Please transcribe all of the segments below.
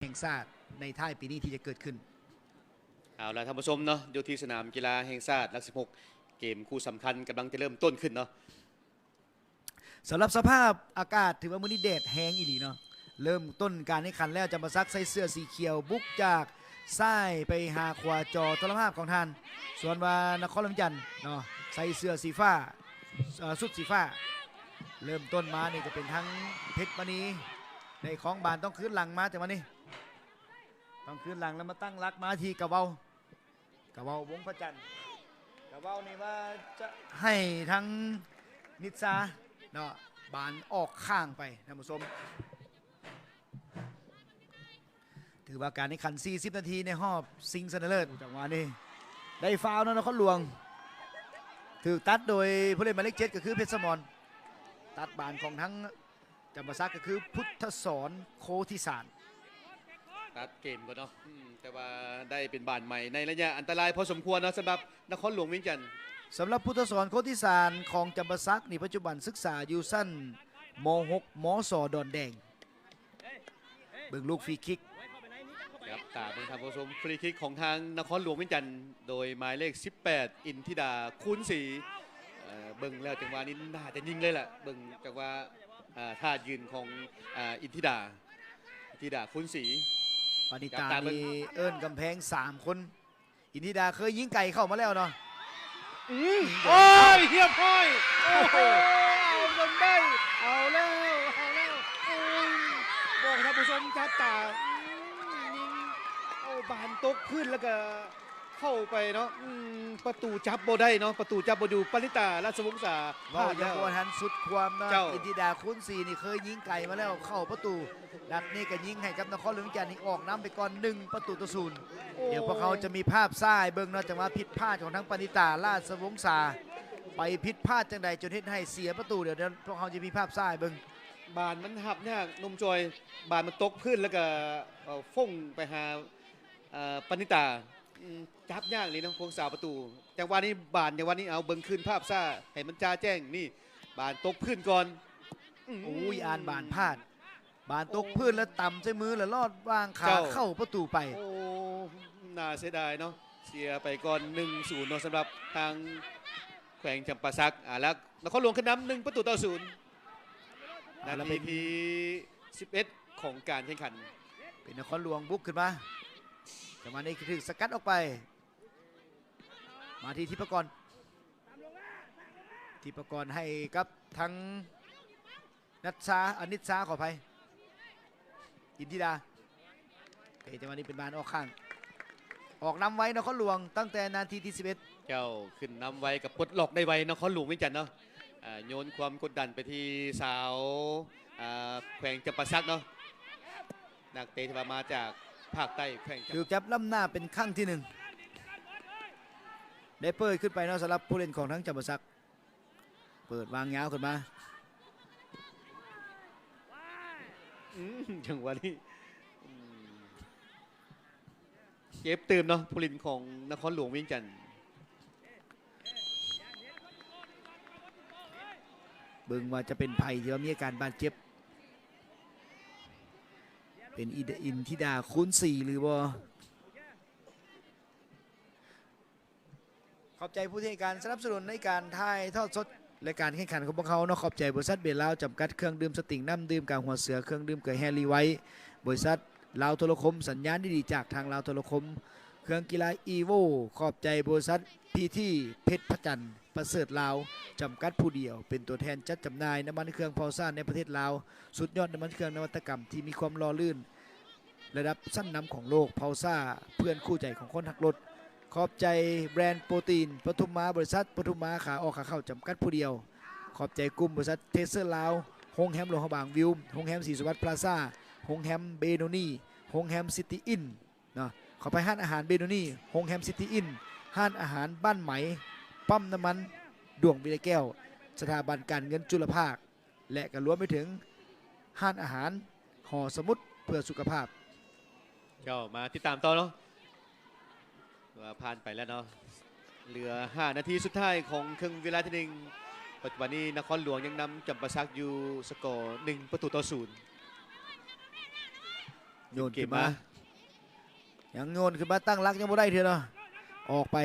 แห่งชาติในท้ายปีนี้ที่จะเกิดขึ้นเอาละท่านผู้ชมเนาะอยู่ที่สนามกีฬาแห่งชาติหลัก16เกมคู่สำคัญกำลังจะเริ่มต้นขึ้นเนาะสำหรับสภาพอากาศถือว่ามื้อนี้แดดแห้งอีหลีเนาะเริ่มต้นการแข่งขันแล้วจะมาซักใส่เสื้อสีเขียวบุกจากซ้ายไปหาขวาจอโทรภาพของท่านส่วนว่านครลำจันทน์เนาะใส่เสื้อสีฟ้าสุดสีฟ้าเริ่มต้นมานี่จะเป็นทั้งเพชรมณีในของบานต้องคืนหลังมาแต่วันนี้ต้องคืนหลังแล้วมาตั้งรักมาที่กระเว้าวงพระจันทร์กระเว้านี่ว่าจะให้ทั้งนิสาเนาะบานออกข้างไปท่านผู้ชมถือว่าการแข่งขัน40 นาทีในรอบซิงค์ชนะเลิศจังหวะนี้ได้ฟาวล์นครหลวงถูกตัดโดยผู้เล่นหมายเลข7ก็คือเพชรสมรตัดบานของทั้งจำปาสักก็คือพุทธสอนโคทิสารตัดเกมก่อนเนาะแต่ว่าได้เป็นบานใหม่ในระยะอันตรายพอสมควรนะสำหรับนครหลวงเวียงจันทร์สำหรับพุทธสอนโคทิสารของจำปาสักนี่ปัจจุบันศึกษาอยู่สั้นม .6 มสดอนแดงเบิ่งลูกฟรีคิกครับตามเป็นทางผู้ชมฟรีคิกของทางนครหลวงเวียงจันทร์โดยหมายเลข18อินทิดาคูณศรีเบิ่งแล้วจังหวะนี้น่าจะยิงเลยแหละเบิ่งจังหวะท่ายืนของอินทิดาคูณศรีปานิตานี่เอิ้นกำแพง3คนอินทิดาเคยยิงไก่เข้ามาแล้วเนาะโอ้ยเทียบพ้อยโอ้โหเอาจนได้เอาแล้วบอกท่านผู้ชมจับตายิงเอาบานตกขึ้นแล้วก็เข้าไปเนาะประตูจับโบได้เนาะประตูจับโบดูปณิตาราชวงศ์สาพลาดแล้วทันสุดความนะอินทิดาคุ้นศรีนี่เคยยิงไก่มาแล้วเข้าประตูนัดนี้ก็ยิงให้กับนครหลวงจันทร์นี่ออกน้ำไปก่อน1-0เดี๋ยวพวกเขาจะมีภาพซ้ายเบิ่งเนาะจังหวะผิดพลาดของทั้งปณิตาราชวงศ์สาไปผิดพลาดจังใดจนเฮ็ดให้เสียประตูเดี๋ยวพวกเขาจะมีภาพซ้ายเบิ่งบานมันหับยากนมจอยบานมันตกพื้นแล้วก็ฟ่งไปหาปณิตาจับยากเลยนะพวงสาวประตูจังหวะนี้บานจังหวะนี้เอาเบิ่งขึ้นภาพซ่าให้มันจ้าแจ้งนี่บานตกพื้นก่อนอุ้ยอ่านบานพลาดบานตกพื้นแล้วต่ำใช้มือแล้วลอดวางขาเข้าประตูไปโอ้น่าเสียดายเนาะเสียไปก่อน 1-0 เนาะสำหรับทางแขวงจำปาสักแล้วนครหลวงขึ้นนำ1-0นาทีที่11ของการแข่งขันเป็นนครหลวงบุกขึ้นมาจังหวะนี้ถึงสกัดออกไปมาที่ทิพกรให้กับทั้งนัทชาอนิชาขออภัยอินทิดาจังหวะนี้เป็นบานออกข้างออกนำไว้นครหลวงตั้งแต่นาทีที่11เจ้าขึ้นนำไว้กับปลดล็อกได้ไว้นครหลวงเวียงจันทน์เนาะโยนความกดดันไปที่สาวแขวงจำปาสักเนาะนักเตะที่มาจากภาคใต้แข่งถูกจับล้ำหน้าเป็นครั้งที่1ได้เปิดขึ้นไปนะสำหรับผู้เล่นของทั้งจำปาสักเปิดวางยาวขึ้นมาจังหวะนี้เก็บเติมเนาะผู้เล่นของนครหลวงเวียงจันทน์เบิ่งว่าจะเป็นภัยที่ว่ามีอาการบาดเจ็บเป็นอินทิดาคูณ4หรือบ่ขอบใจผู้ที่ให้การสนับสนุนในการถ่ายทอดสดและการแข่งขันของพวกเขาเนาะขอบใจบริษัทเบลลาวจำกัดเครื่องดื่มสติงน้ำดื่มกางหัวเสือเครื่องดื่มเกลือแฮรี่ไว้บริษัทลาวโทรคมสัญญาณดีๆจากทางลาวโทรคมเครื่องกีฬาอีโวขอบใจบริษัทพีที่เพชรพระจันทร์ประเสริฐลาวจำกัดผู้เดียวเป็นตัวแทนจัดจำหน่ายน้ำมันเครื่องพอซ่าในประเทศลาวสุดยอดน้ำมันเครื่องนวัตกรรมที่มีความหล่อลื่นระดับชั้นนำของโลกพาวซ่าเพื่อนคู่ใจของคนหักรถขอบใจแบรนด์โปรตีนปทุมมาบริษัทปทุมมาขาออกขาเข้าจำกัดผู้เดียวขอบใจกลุ่มบริษัทเทเซอร์ลาวโฮงแฮมโลหะบางวิวโฮงแฮมศรีสุวัสดิ์พลาซ่าโฮงแฮมเบโนนี่โฮงแฮมซิตี้อินเนาะขอไปห้านอาหารเบโนนี่โฮงแฮมซิตี้อินห้านอาหารบ้านไหมปั๊มน้ำมันดวงวิไลแก้วสถาบันการเงินจุลภาคและก็รวมไปถึงห้านอาหารห่อสมุดเพื่อสุขภาพเจ้ามาติดตามต่อเนาะว่าผ่านไปแล้วเนาะเหลือ5 นาทีสุดท้ายของครึ่งเวลาที่1ปัจจุบันนี้นครหลวงยังนำจำปาสักอยู่สกอร์1-0 โยนขึ้นมายังโยนขึ้นมาตั้งรักยังไม่ได้เถอะเนาะออกไป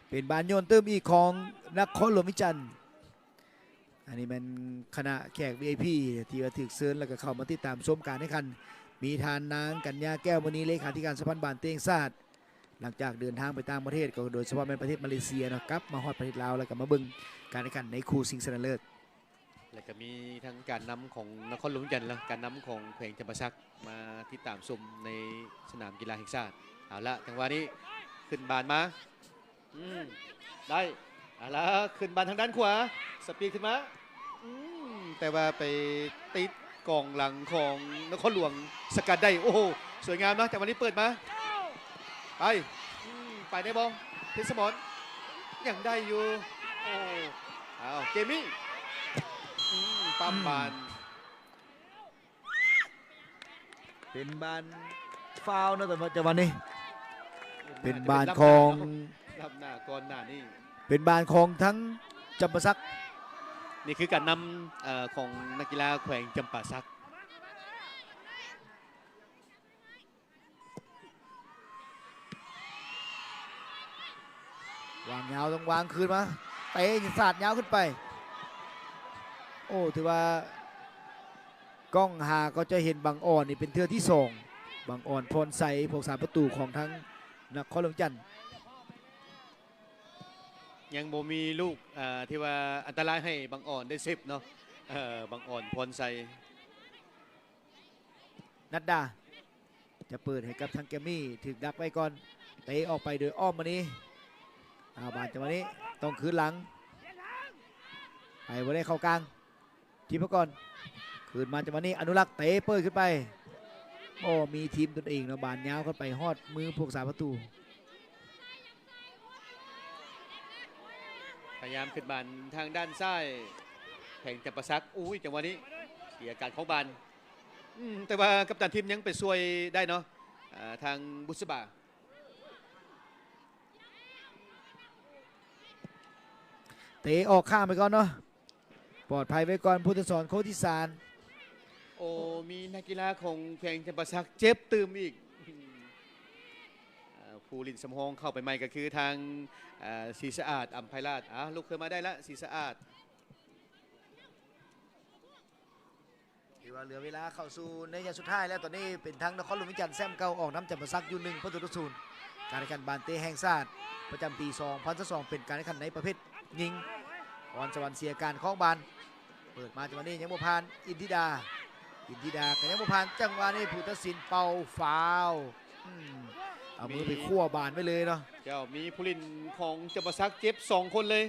เป็นบานโยนเติมอีกของนครหลวงวิจันทร์อันนี้มันคณะแขก VIP ที่มาถึกเซิร์นแล้วก็เข้ามาติดตามชมการแข่งขันมีทานนางกัญญาแก้วมณีเลขาธิการสภาบานเตียงซาดหลังจากเดินทางไปต่างประเทศก็โดยเฉพาะในประเทศมาเลเซียเนาะกลับมาฮอดประเทศลาวแล้วก็มาเบิ่งการแข่งขันในคู่ชิงชนะเลิศ แล้วก็มีทั้งการนำของนครหลวงวิจันทร์และการนำของแขวงจำปาสักมาติดตามชมในสนามกีฬาแห่งชาติเอาละจังหวะนี้ขึ้นบานมาได้เอาละขึ้นบานทางด้านขวาสปีดขึ้นมาแต่ว่าไปติดกองหลังของนครหลวงสกัดได้โอ้โหสวยงามนะแต่วันนี้เปิดมาไปได้บอลเพชรสมรยังได้อยู่โอ้เอาเกมมิ่งปั๊มบาน เป็นบานฟาวล์นะแต่จังหวะนี้เป็นบานของ รับหน้าก่อนหน้านี่ เป็นบานของทั้งจำปาสัก นี่คือการนำของนักกีฬาแขวงจำปาสักวางยาวต้องวางคืนมาเตะสาดยาวขึ้นไปโอ้ถือว่ากล้องหาก็จะเห็นบางอ่อนนี่เป็นเทือที่สองบางอ่อนพรใสพวกสามประตูของทั้งนครหลวงจันทร์ ยังบ่มีลูกที่ว่าอันตรายให้บางอ่อนได้10เนาะบางอ่อนพรไซ นัดดาจะเปิดให้กับทางแกมมี่ถึกดักไว้ก่อนเตะออกไปโดยอ้อมมานี้บานจังหวะนี้ต้องคืนหลังไปบ่ได้เข้ากลางทีมก่อนคืนมาจังหวะนี้อนุรักษ์เตะเปิดขึ้นไปโอ้มีทีมตนเองเนาะบานยาวขึ้นไปฮอดมือพวกสามประตู พยายามขึ้นบานทางด้านซ้ายแข่งจำปาสักอุ้ยจังหวะนี้เสียการของบานแต่ว่ากัปตันทีมยังไปช่วยได้เนาะทางบุษบาเตะออกข้ามไปก่อนเนาะปลอดภัยไว้ก่อนพุทธสอนโคติสารโอ้มีนักกีฬาของแข่งจำปาสักเจ็บตืมอีกผู้ลินสมฮองเข้าไปใหม่ก็คือทางศรีสะอาดอัมไพราชลุกขึ้นมาได้แล้วศรีสะอาดถือว่าเหลือเวลาเข้าสู่ในยามสุดท้ายแล้วตอนนี้เป็นทั้งนครหลวงวิจันทร์แซมเก่าออกน้ำจำปาสักอยู่1-0การแข่งขันบานเตะแห่งชาติประจำปี2022เป็นการแข่งขันในประเภทยิงพรสวรรค์เสียการคล้องบานเปิดมาจังหวะนี้ยังบ่ผ่านอินทิดาก็ยังบ่ผ่านจังหวะนี้ผู้ตัดสินเป่าฟาวล์เอามือไปคั่วบานไว้เลยเนาะเจ้ามีผู้ลินของจำปาสักเจ็บ2 คนเลย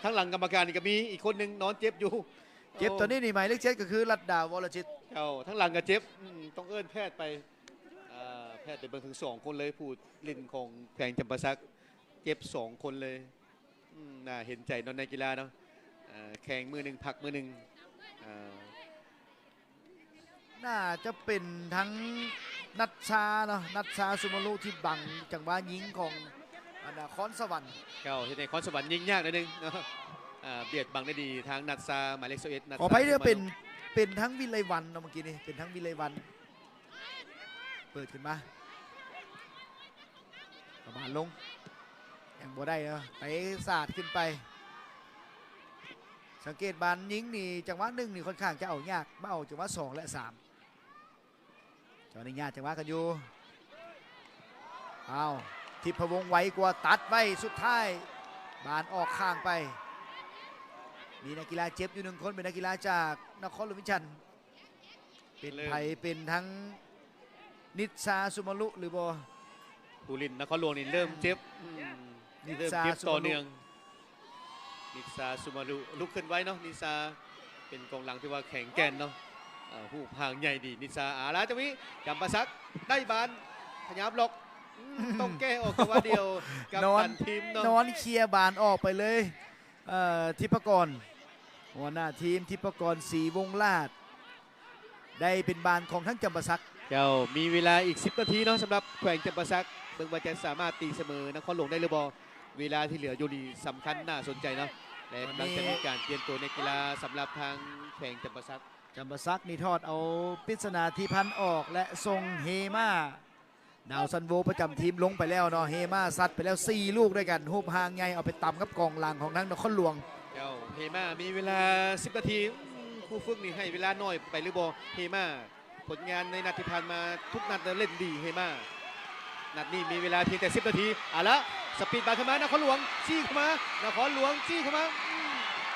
ทั้งหลังกรรมการนี่ก็มีอีกคนหนึ่งนอนเจ็บอยู่เจ็บตอนนี้นี่หมายเลข7ก็คือรัตดาวรชิตเจ้าทั้งหลังก็เจ็บต้องเอิ้นแพทย์ไปแพทย์ไปเบิ่งถึง2 คนเลยผู้ลินของแข่งจำปาสักเจ็บ2 คนเลยน่าเห็นใจนนในกีฬาเนาะแข่งมือหนึ่งพักมือหนึ่งน่าจะเป็นทั้งนัดชาเนาะนัดชาสุมารุที่บังจังหวะยิงของคอนสวรรค์เจ้าที่ในคอนสวรรค์ยิงยากนิดนึงเบียดบังได้ดีทางนัดซาหมายเลข11ขอไปเนี่ยเป็นทั้งวิไลวันเนาะเมื่อกี้นี่เป็นทั้งวิไลวันเปิดขึ้นมาประมาณลงยังบ่ได้เนาะไปสาดขึ้นไปสังเกตบานยิงนี่จังหวะ1นี่ค่อนข้างจะเอายากมาเอาจังหวะ2และ3จังหวะนี้ยากจังหวะกันอยู่เอาทิพวงศ์ไวกว่าตัดไว้สุดท้ายบานออกข้างไปมีนักกีฬาเจ็บอยู่1 คนเป็นนักกีฬาจากนครหลวงวิจันทร์เป็นไผ่เป็นทั้งนิชาสุมารุหรือบ่ผู้ลินนครหลวงนี่เริ่มเจ็บเริ่มเจ็บต่อเนื่องนิซาสุมารุลุกขึ้นไว้เนาะนิซาเป็นกองหลังที่ว่าแข็งแกร่งเนาะหูพางใหญ่ดีนิซาอาลาจังวิจำปาสักได้บานพยายามหลอกต้องแก้ออกจังหวะเดียวกับตันทีมเนาะนอนเคลียร์บานออกไปเลยทิพกรหัวหน้าทีมทิพกรศรีวงศ์ลาดได้เป็นบานของทั้งจำปาสักเจ้ามีเวลาอีก10 นาทีเนาะสำหรับแขวงจำปาสักเบิ่งว่าจะสามารถตีเสมอนครหลวงได้หรือบ่เวลาที่เหลืออยู่นี่สำคัญน่าสนใจเนาะและกำลังจะมีการเตรียมตัวในกีฬาสำหรับทางแขวงจำปาสัก จำปาซักนี่ทอดเอาปริศนาทีพันออกและทรงเฮมาดาวซันโวประจำทีมลงไปแล้วเนาะเฮมาซัดไปแล้ว 4 ลูกด้วยกันฮูบหางไงเอาไปต่ำกับกองหลังของทางนครหลวง เจ้าเฮมามีเวลา 10 นาทีครูฝึกนี่ให้เวลาน้อยไปหรือบ่เฮมาผลงานในนัดที่ผ่านมาทุกนัดเล่นดีเฮมานัดนี้มีเวลาเพียงแต่ 10 นาทีเอาละสปีดบาร์เข้ามานครหลวงจี้เข้ามานครหลวงจี้เข้ามา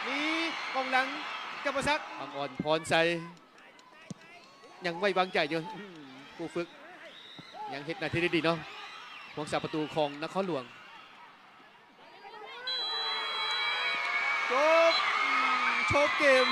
มีกองหลังจำปาซักบางอ่อนพรใสยังไว้วางใจอยู่ครูฝึกยังเฮ็ดหน้าที่ได้ดีเนาะผู้รักษาประตูของนครหลวงจบเกม